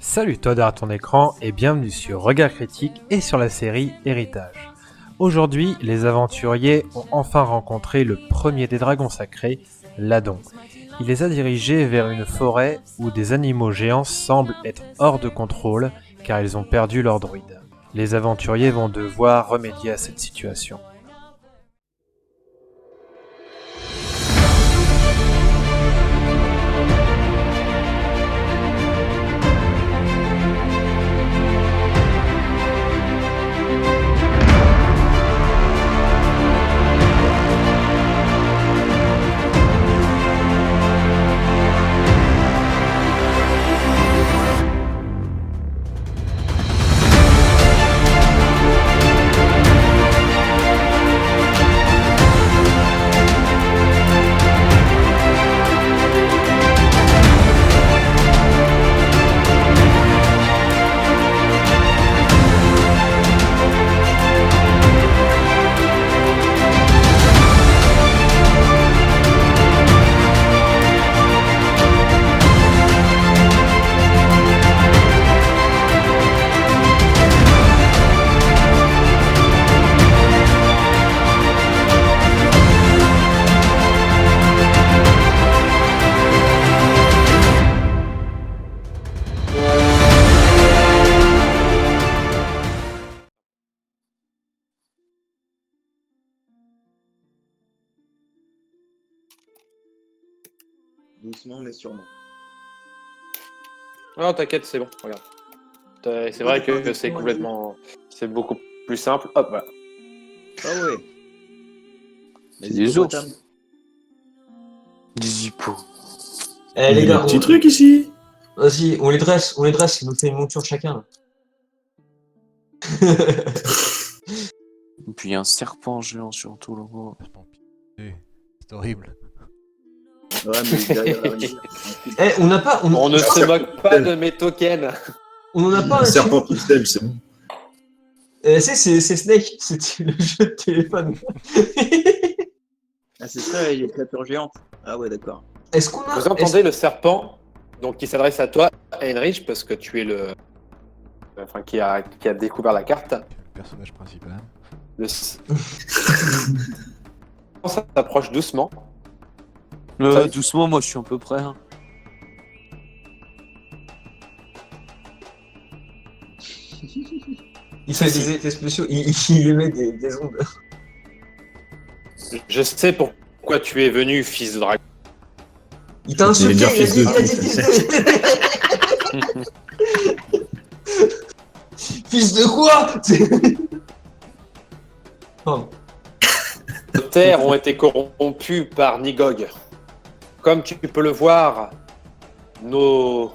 Salut toi derrière ton écran et bienvenue sur Regard Critique et sur la série Héritage. Aujourd'hui, les aventuriers ont enfin rencontré le premier des dragons sacrés, Ladon. Il les a dirigés vers une forêt où des animaux géants semblent être hors de contrôle car ils ont perdu leur druide. Les aventuriers vont devoir remédier à cette situation. Doucement mais sûrement. Non, t'inquiète, c'est bon, regarde. C'est vrai que c'est complètement... C'est beaucoup plus simple. Hop, voilà. Ah ouais. C'est des ours. Des hippos. Eh les gars, petit truc ici. vas-y, on les dresse, il nous fait une monture chacun. Et puis il y a un serpent géant sur tout le haut. C'est horrible. Ouais, mais derrière la rivière. Eh, on n'a pas, On ne se moque pas de mes tokens. on en a pas Un un serpent pixel, c'est bon. c'est Snake, c'est le jeu de téléphone. Ah c'est ça, les créatures géantes. Ah ouais, d'accord. Est-ce qu'on a... Vous entendez le serpent donc, qui s'adresse à toi, Heinrich, parce que tu es le... Enfin, qui a découvert la carte. Le personnage principal. Le... Ça s'approche doucement. Doucement, moi je suis à peu près. Hein. Il fait des effets spéciaux, il émet des ondes. Je sais pourquoi tu es venu, fils de dragon. Il t'a insulté, Il a dit il a dit fils de- fils de quoi? Oh. Nos terres ont été corrompues par Nigog. Comme tu peux le voir, nos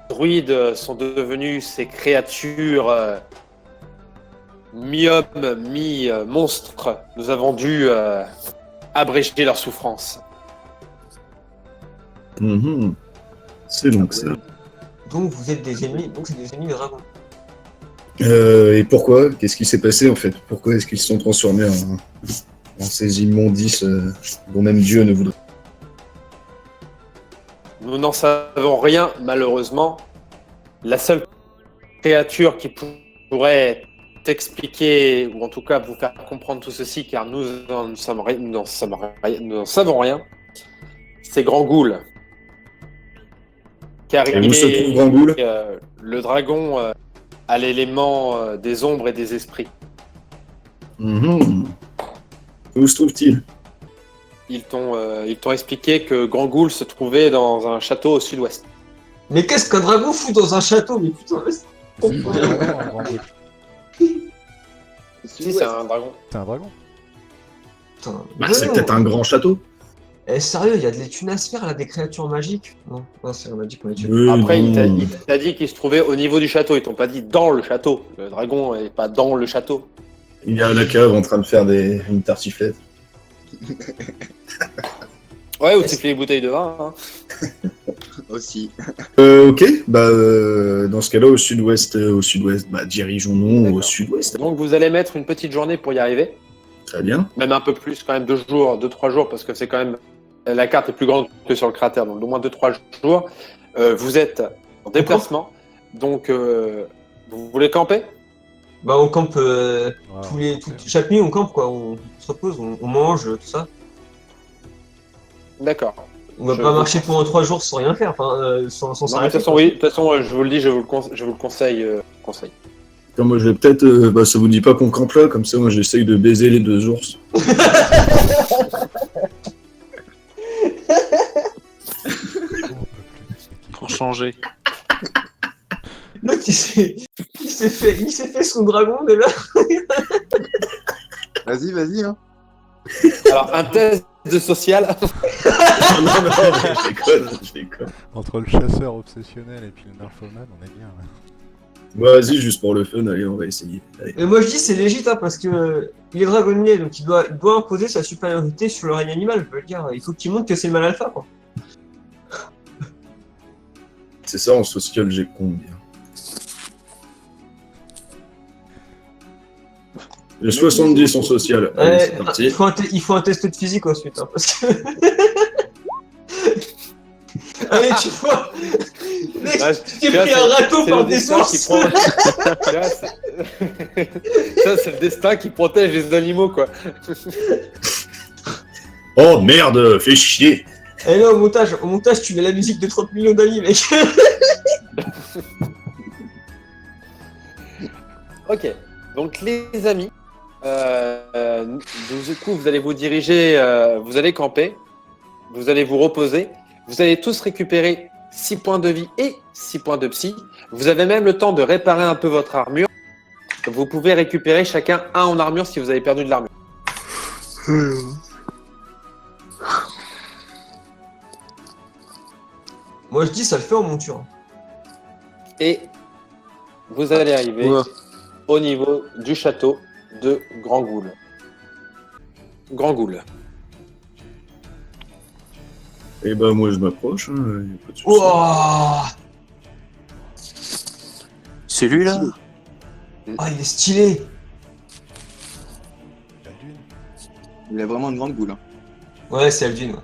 druides sont devenus ces créatures mi-hommes, mi-monstres. Nous avons dû abréger leur souffrance. Mhm. C'est donc ça. Donc vous êtes des ennemis, donc c'est des ennemis de dragons. Et pourquoi? Qu'est-ce qui s'est passé en fait? Pourquoi est-ce qu'ils se sont transformés en ces immondices dont même Dieu ne voudrait? Nous n'en savons rien, malheureusement. La seule créature qui pourrait t'expliquer, ou en tout cas vous faire comprendre tout ceci, car nous n'en savons rien, c'est Grand Ghoul. Car Et où se trouve Grand Ghoul? le dragon a l'élément des ombres et des esprits. Mhm. Où se trouve-t-il? Ils t'ont expliqué que Grand Ghoul se trouvait dans un château au sud-ouest. Mais qu'est-ce qu'un dragon fout dans un château? Mais putain, Si, c'est un dragon. C'est un dragon. putain. Bah, c'est peut-être un grand château. Eh, sérieux, il y a des thunes à se faire là, des créatures magiques? Non, c'est un magique qu'on a tué. Après, non. il t'a dit qu'il se trouvait au niveau du château. Ils t'ont pas dit dans le château. Le dragon est pas dans le château. Il est à la cave en train de faire une tartiflette. Ouais, ou siffler les bouteilles de vin. Hein. Aussi. Ok, bah dans ce cas-là, au sud-ouest, bah dirigeons-nous au D'accord. sud-ouest. Donc vous allez mettre une petite journée pour y arriver. Très bien. Même un peu plus, quand même 2-3 jours, parce que c'est quand même... La carte est plus grande que sur le cratère, donc au moins 2-3 jours. Vous êtes en déplacement. Donc, vous voulez camper? Bah, on campe Voilà. chaque nuit, on campe quoi. On se repose, on mange, tout ça. D'accord. On va Je pas vous marcher pendant 3 jours sans rien faire, enfin, sans Non, mais de s'arrêter. toute façon, oui. De toute façon, je vous le dis, je vous le conseille. Conseil. Attends, moi, je vais peut-être. Bah, ça vous dit pas qu'on campe là, comme ça, moi, j'essaye de baiser les 2 ours. Pour changer. L'autre, il s'est fait son dragon déjà. Vas-y, hein. Alors, un test de social. non, je déconne. Entre le chasseur obsessionnel et puis le nymphomane, on est bien. Là. Bah, vas-y, juste pour le fun, allez, on va essayer. Allez. Et moi je dis c'est légit hein, parce que il est dragonnier donc il doit imposer sa supériorité sur le règne animal. Je veux dire, il faut qu'il montre que c'est le mal alpha quoi. C'est ça, en social, j'ai combien? J'ai 70 en social. Allez, c'est parti. Il faut un test de physique ensuite hein, parce que. Allez, tu vois. Mec, Ouais, tu t'es pris un râteau par des sources. Ça, c'est le destin qui protège les animaux, quoi. Oh merde, fais chier. Et là, au montage, tu mets la musique de 30 millions d'amis, mec. Ok, donc les amis, du coup, vous allez vous diriger, vous allez camper, vous allez vous reposer, vous allez tous récupérer 6 points de vie et 6 points de psy. Vous avez même le temps de réparer un peu votre armure. Vous pouvez récupérer chacun un en armure si vous avez perdu de l'armure. Moi je dis ça le fait en monture. Et vous allez arriver Ouais. au niveau du château de Grand Goul. Grand Goul. Et bah, moi, je m'approche, hein, y a pas de souci. Ouah, C'est lui là? ah, il est stylé. La lune. Il a vraiment une grande boule. Hein. Ouais, c'est Aldin. Ouais.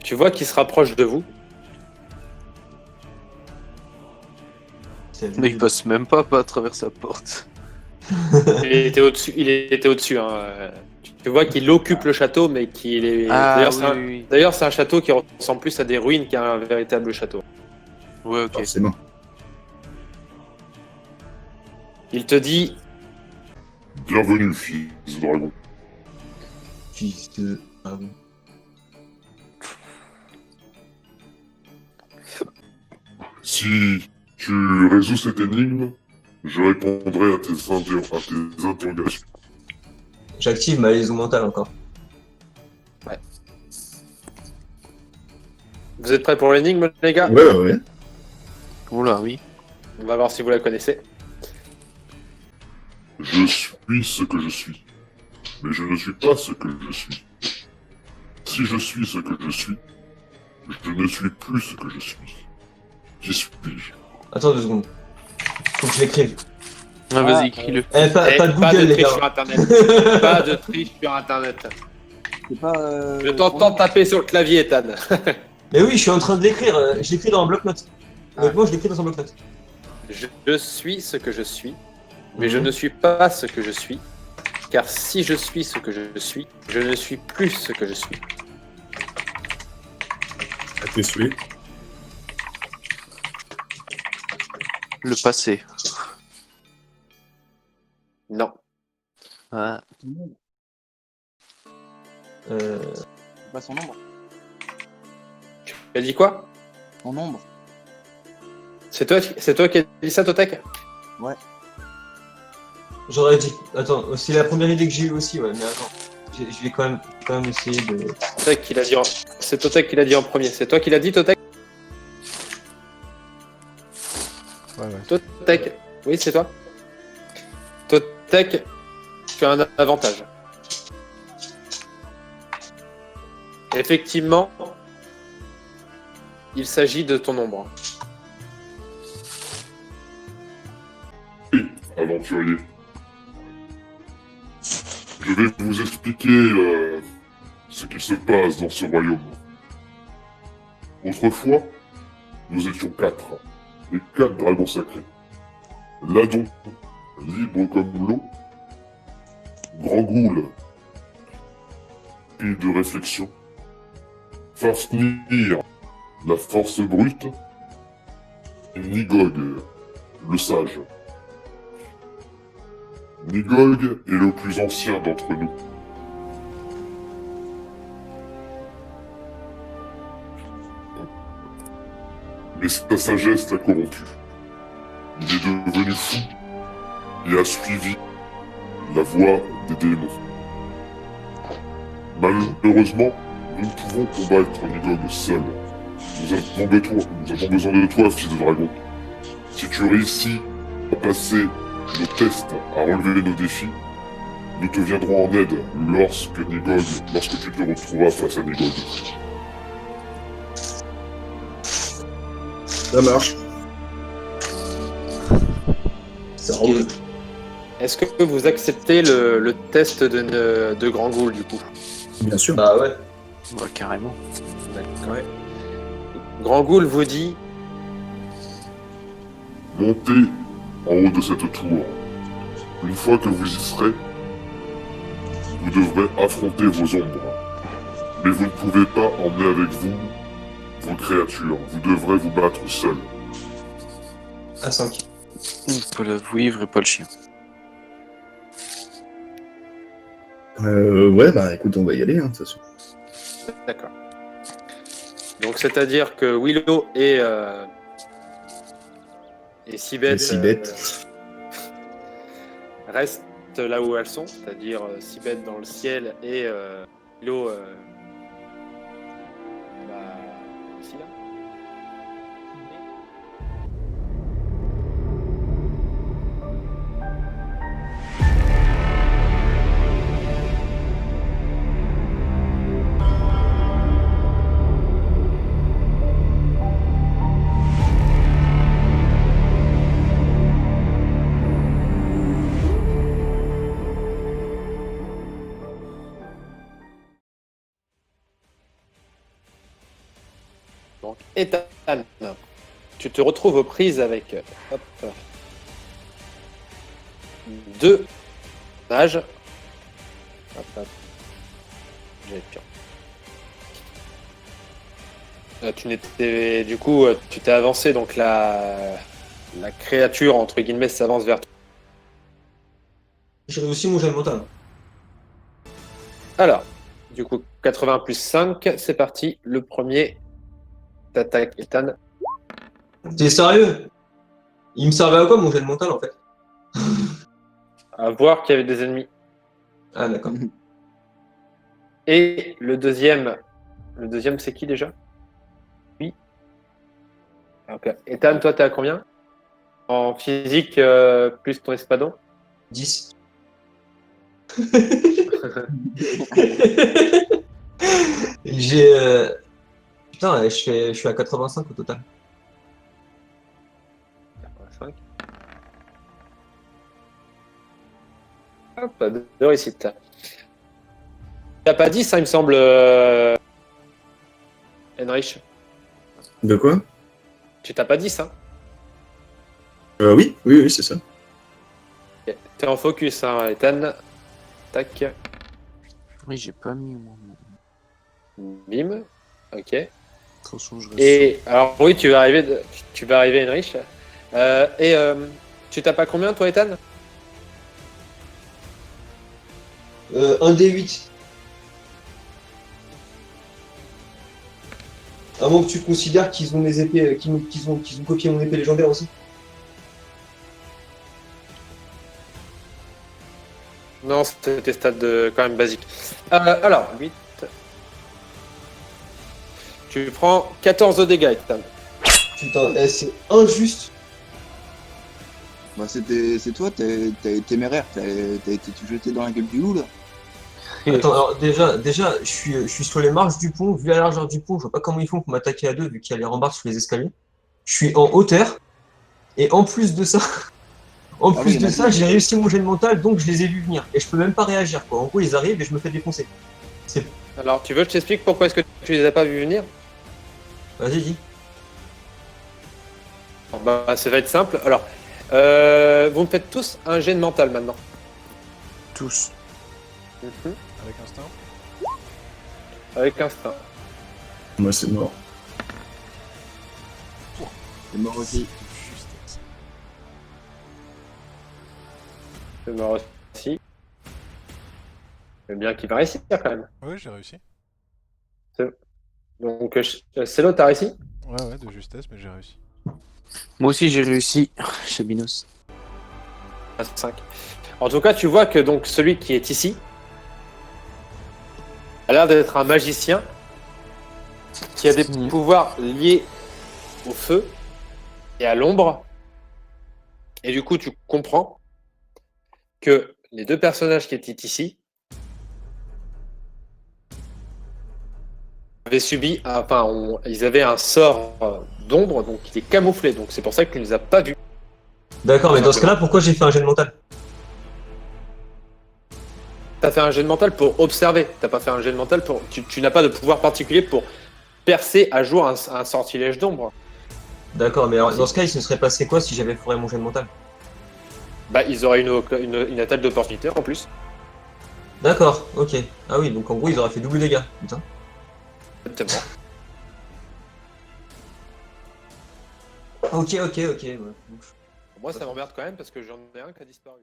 Tu vois qu'il se rapproche de vous. C'est Aldin. Mais il passe même pas à travers sa porte. Il était au-dessus. Hein. Tu vois qu'il occupe le château, mais qu'il est. Ah D'ailleurs, oui, c'est un... oui, D'ailleurs, c'est un château qui ressemble plus à des ruines qu'à un véritable château. oui. Ouais, ok. Forcément. Il te dit Bienvenue, fils de dragon. Fils de. Ah bon. Si tu résous cette énigme, je répondrai à tes interrogations. J'active ma liaison mentale encore. Vous êtes prêts pour l'énigme, les gars? Ouais. Oula, oui. On va voir si vous la connaissez. Je suis ce que je suis, mais je ne suis pas ce que je suis. Si je suis ce que je suis, je ne suis plus ce que je suis. Qui suis-je? Attends 2 secondes. Faut que je l'écrive. Ah, vas-y, écris-le. Eh, pas de Pas Google de les triche sur gars. Internet. Pas de triche sur Internet. C'est pas. Je t'entends taper sur le clavier, Ethan. Mais oui, je suis en train de l'écrire. Je l'écris dans un bloc-notes. Honnêtement, je l'écris dans un bloc-notes. Je suis ce que je suis, mais je ne suis pas ce que je suis. Car si je suis ce que je suis, je ne suis plus ce que je suis. À tes souhaits. Le passé. Non. Ah. C'est pas son ombre. Tu as dit quoi? Son ombre. C'est toi qui as dit ça, Totek? J'aurais dit. Attends, c'est la première idée que j'ai eue aussi, ouais, mais attends. Je vais quand même essayer de. C'est Totek qui l'a dit en premier. C'est toi qui l'as dit, Totek? Ouais. Totek. Oui, c'est toi. Totek, tu as un avantage. Effectivement, il s'agit de ton ombre. Oui, aventurier. Je vais vous expliquer ce qui se passe dans ce royaume. Autrefois, nous étions 4. Les 4 dragons sacrés. Ladon, libre comme l'eau. Grand Ghoul, et de réflexion. Fafnir, la force brute. Et Nigog, le sage. Nigog est le plus ancien d'entre nous. Mais sa sagesse l'a corrompu. Il est devenu fou et a suivi la voie des démons. Malheureusement, nous ne pouvons combattre Nigog seul. Nous avons besoin de toi, fils de dragon. Si tu réussis à passer nos tests, à relever nos défis, nous te viendrons en aide lorsque tu te retrouveras face à Nigog. Ça marche. Ça roule. Est-ce que vous acceptez le test de Grand Ghoul, du coup? Bien sûr. Bah ouais. Ouais, carrément. D'accord. Grand Ghoul vous dit Montez en haut de cette tour. Une fois que vous y serez, vous devrez affronter vos ombres. Mais vous ne pouvez pas emmener avec vous vos créatures. Vous devrez vous battre seul. À 5. Pas le vouivre et pas le chien. Ouais, bah écoute, on va y aller, hein, de toute façon. D'accord. Donc c'est-à-dire que Willow et Sibeth Et Sibeth. restent là où elles sont, c'est-à-dire Sibeth dans le ciel et Willow ici là. Donc, Ethan, tu te retrouves aux prises avec deux mages. Hop. J'ai le pion. Tu t'es avancé, donc la créature, entre guillemets, s'avance vers toi. J'ai réussi mon jet mental. Alors, du coup, 80 plus 5, c'est parti. Le premier t'attaque, Ethan. T'es sérieux? Il me servait à quoi mon jet mental en fait? À voir qu'il y avait des ennemis. Ah d'accord. Et le deuxième c'est qui déjà? Oui. Ok. Ethan, toi, t'es à combien? En physique, plus ton espadon? 10. J'ai. Putain, je suis à 85 au total. 5. Hop, de réussite. T'as pas 10, hein, il me semble, Henrich. De quoi? Tu t'as pas 10, hein? Oui, c'est ça. Ok. T'es en focus, hein, Ethan. Tac. Oui, j'ai pas mis mon. Bim. Ok. De toute façon, je reste. Et alors oui, tu vas arriver, Henrich. Tu tapes à combien, toi, Ethan? 1 D8. À moins que tu considères qu'ils ont des épées, qu'ils ont copié mon épée légendaire aussi. Non, c'était tes stats quand même basiques. Alors, 8. Tu prends 14 de dégâts, Ethan. Putain, c'est injuste. Bah c'est toi, t'es téméraire, t'as été jeté dans la gueule du loup là. Attends, alors déjà, je suis sur les marches du pont, vu la largeur du pont, je vois pas comment ils font pour m'attaquer à deux, vu qu'il y a les rambardes sur les escaliers. Je suis en hauteur, et en plus de ça, j'ai réussi mon jet de mental, donc je les ai vus venir. Et je peux même pas réagir, quoi. En gros, ils arrivent et je me fais défoncer. Alors, tu veux que je t'explique pourquoi est-ce que tu les as pas vus venir? Vas-y, dis. Bah, ça va être simple. Alors, vous me faites tous un jet de mental maintenant. Tous. Avec instinct. Avec instinct. Moi, c'est mort. C'est mort aussi. Justesse. C'est mort aussi. C'est bien qu'il va réussir quand même. Ouais, j'ai réussi. Donc, Célo, t'as réussi? Ouais, de justesse, mais j'ai réussi. Moi aussi, j'ai réussi. Chabinos. 5. En tout cas, tu vois que donc celui qui est ici a l'air d'être un magicien qui a des pouvoirs liés au feu et à l'ombre. Et du coup, tu comprends que les deux personnages qui étaient ici avaient subi, ils avaient un sort d'ombre, donc il est camouflé. Donc c'est pour ça qu'il ne les a pas vus. D'accord, mais dans ce cas-là, pourquoi j'ai fait un jet de mental? T'as fait un jet de mental pour observer. T'as pas fait un jet de mental pour. Tu n'as pas de pouvoir particulier pour percer à jour un sortilège d'ombre. D'accord, mais alors, dans ce cas, il se serait passé quoi si j'avais foiré mon jet de mental? Bah, ils auraient une attaque d'opportunité en plus. D'accord, ok. Ah oui, donc en gros, ils auraient fait double dégâts. Putain. Exactement. Ok. Ouais. Moi, ça m'emmerde quand même parce que j'en ai un qui a disparu.